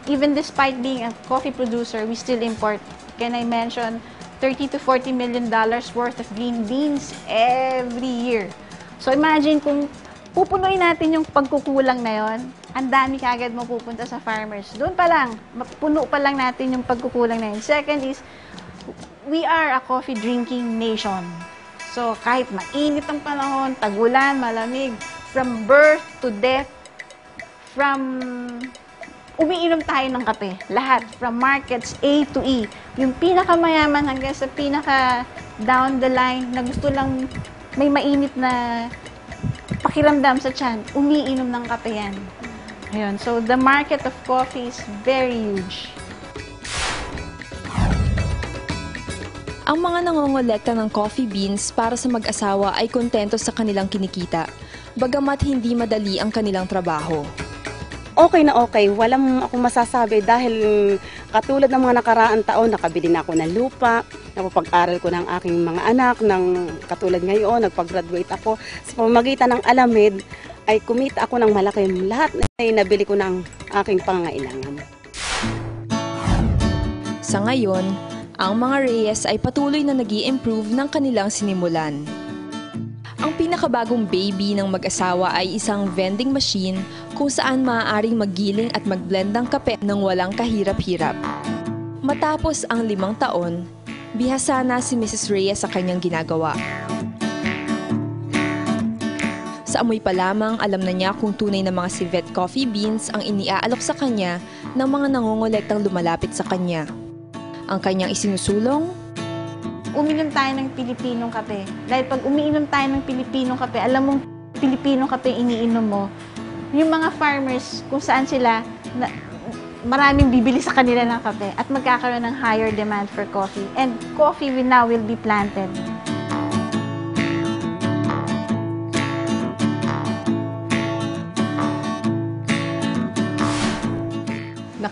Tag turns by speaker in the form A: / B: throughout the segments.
A: even despite being a coffee producer, we still import. Can I mention $30 to $40 million worth of green beans every year? So imagine kung pupunuin natin yung pagkukulang na yon, ang dami kagad mapupunta sa farmers. Doon pa lang, puno pa lang natin yung pagkukulang na yun. Second is, we are a coffee drinking nation. So kahit mainit ang panahon, tagulan, malamig, from birth to death, umiinom tayo ng kape. Lahat. From markets A to E. Yung pinakamayaman hanggang sa pinaka down the line na gusto lang may mainit na pakiramdam sa tiyan, umiinom ng kape yan. Ayun. So, the market of coffee is very huge.
B: Ang mga nangongolekta ng coffee beans para sa mag-asawa ay kontento sa kanilang kinikita, bagamat hindi madali ang kanilang trabaho.
C: Okay na okay, walang akong masasabi dahil katulad ng mga nakaraang taon, nakabili na ako ng lupa, napapag-aral ko ng aking mga anak, katulad ngayon, nagpag-graduate ako. Sa pamamagitan ng Alamid, ay kumita ako ng malaki. Lahat na nabili ko ng aking pangangailangan.
B: Sa ngayon, ang mga Reyes ay patuloy na nag-i-improve ng kanilang sinimulan. Ang pinakabagong baby ng mag-asawa ay isang vending machine kung saan maaaring maggiling at magblend ng kape nang walang kahirap-hirap. Matapos ang 5 taon, bihasa na si Mrs. Reyes sa kanyang ginagawa. Sa amoy pa lamang, alam na niya kung tunay na mga civet coffee beans ang iniaalok sa kanya ng mga nangongolektang lumalapit sa kanya. Ang kanyang isinusulong,
A: uminom tayo ng Pilipinong kape. Dahil pag umiinom tayo ng Pilipinong kape, alam mong Pilipinong kape iniinom mo, yung mga farmers, kung saan sila, maraming bibili sa kanila ng kape at magkakaroon ng higher demand for coffee. And coffee now will be planted.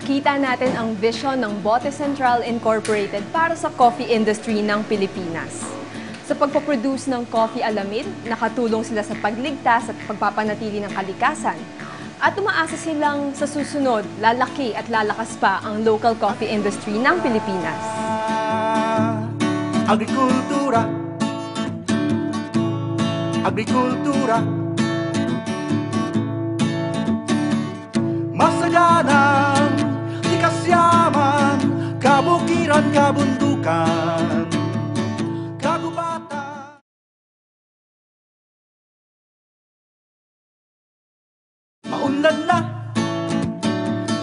B: nakita natin ang vision ng Bote Central Incorporated para sa coffee industry ng Pilipinas. Sa pagpaproduce ng coffee Alamid, nakatulong sila sa pagligtas at pagpapanatili ng kalikasan. At umaasa silang sa susunod, lalaki at lalakas pa ang local coffee industry ng Pilipinas.
D: Agrikultura, agrikultura, masaganang likas yaman, kabukiran, kabundukan, kagubatan. Maunlad na,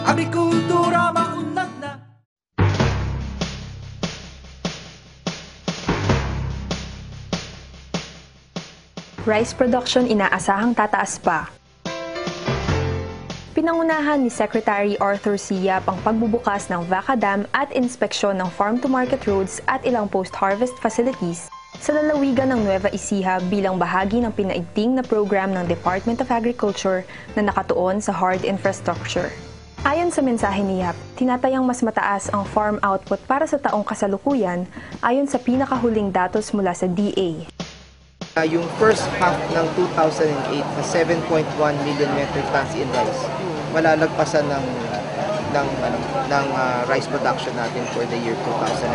D: agrikultura, maunlad na.
B: Rice production inaasahang tataas pa. Pinangunahan ni Secretary Arthur Siap ang pagbubukas ng Vaca Dam at inspeksyon ng farm-to-market roads at ilang post-harvest facilities sa lalawigan ng Nueva Ecija bilang bahagi ng pinaigting na program ng Department of Agriculture na nakatuon sa hard infrastructure. Ayon sa mensahe ni Yap, tinatayang mas mataas ang farm output para sa taong kasalukuyan ayon sa pinakahuling datos mula sa DA.
E: Yung first half ng 2008 na 7.1 million metric tons in rice, malalagpasan ng rice production natin for the year 2009.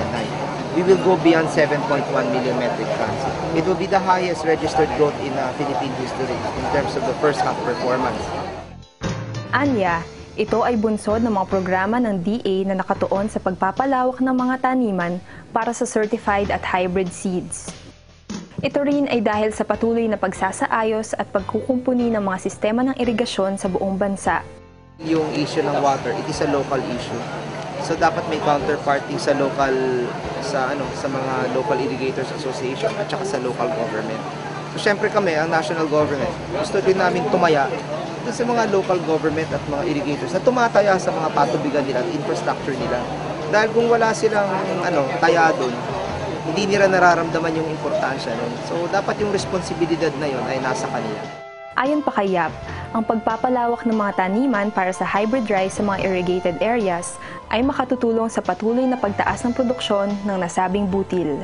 E: We will go beyond 7.1 million metric tons. It will be the highest registered growth in Philippine history in terms of the first half performance.
B: Anya, ito ay bunsod ng mga programa ng DA na nakatuon sa pagpapalawak ng mga taniman para sa certified at hybrid seeds. Ito rin ay dahil sa patuloy na pagsasaayos at pagkukumpuni ng mga sistema ng irigasyon sa buong bansa.
E: Yung issue ng water, it is a local issue. So dapat may counterparty sa mga local irrigators association at saka sa local government. So syempre kami, ang national government, gusto din namin tumaya sa mga local government at mga irrigators na tumataya sa mga patubigan nila at infrastructure nila. Dahil kung wala silang taya doon, hindi nila nararamdaman yung importansya nun. So, dapat yung responsibilidad na yun ay nasa kanila.
B: Ayon pa kay Yap, ang pagpapalawak ng mga taniman para sa hybrid rice sa mga irrigated areas ay makatutulong sa patuloy na pagtaas ng produksyon ng nasabing butil.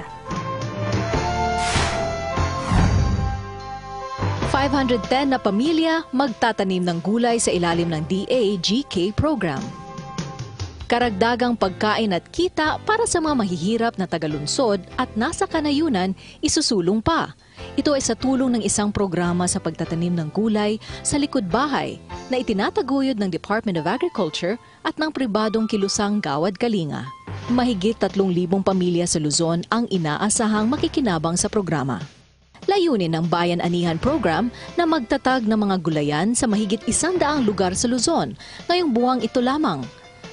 F: 510 na pamilya magtatanim ng gulay sa ilalim ng DA GK program. Karagdagang pagkain at kita para sa mga mahihirap na tagalunsod at nasa kanayunan isusulong pa. Ito ay sa tulong ng isang programa sa pagtatanim ng gulay sa likod bahay na itinataguyod ng Department of Agriculture at ng pribadong kilusang Gawad Kalinga. Mahigit 3,000 pamilya sa Luzon ang inaasahang makikinabang sa programa. Layunin ng Bayan Anihan Program na magtatag ng mga gulayan sa mahigit 100 lugar sa Luzon ngayong buwang ito lamang.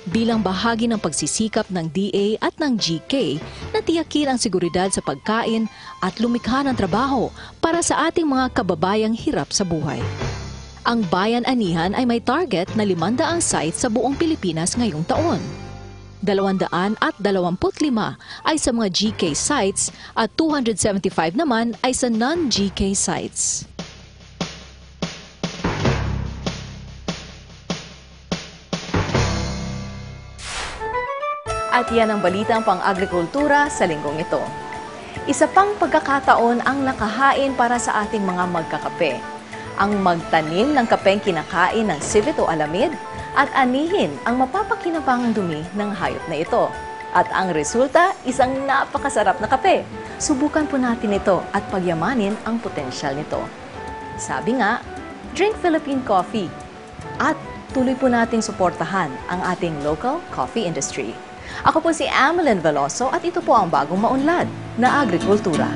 F: Bilang bahagi ng pagsisikap ng DA at ng GK na tiyakin ang seguridad sa pagkain at lumikha ng trabaho para sa ating mga kababayang hirap sa buhay. Ang Bayan Anihan ay may target na 500 sites sa buong Pilipinas ngayong taon. 225 ay sa mga GK sites at 275 naman ay sa non-GK sites.
G: At yan ang balitang pang-agrikultura sa linggong ito. Isa pang pagkakataon ang nakahain para sa ating mga magkakape. Ang magtanim ng kapeng kinakain ng civet o alamid at anihin ang mapapakinabangang dumi ng hayop na ito. At ang resulta, isang napakasarap na kape. Subukan po natin ito at pagyamanin ang potensyal nito. Sabi nga, drink Philippine coffee. At tuloy po nating suportahan ang ating local coffee industry. Ako po si Amelin Veloso at ito po ang bagong maunlad na agrikultura.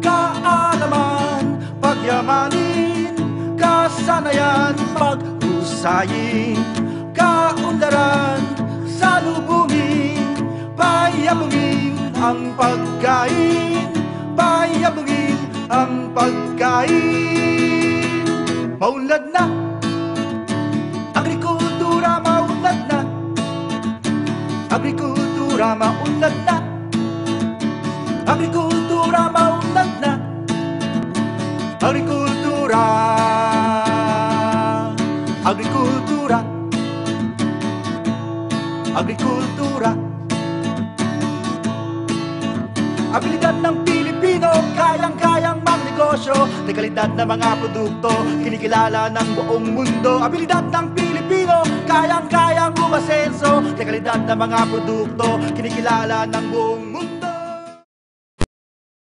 D: Kaalaman, pagyamanin, kasanayan, paghusayin, kaunlaran, salubungin, payabungin ang pagkain, payabungin ang pagkain. Maunlad na, agrikultura maunlad na, agrikultura maunlad na, agrikultura maunlad na, agrikultura, agrikultura, agrikultura. Abilidad ng Pilipino, kayang-kayang magnegosyo, dekalidad ng mga produkto, kinikilala ng buong mundo. Abilidad ng Pilipino, kayang-kayang umasenso, dekalidad ng mga produkto, kinikilala ng buong mundo.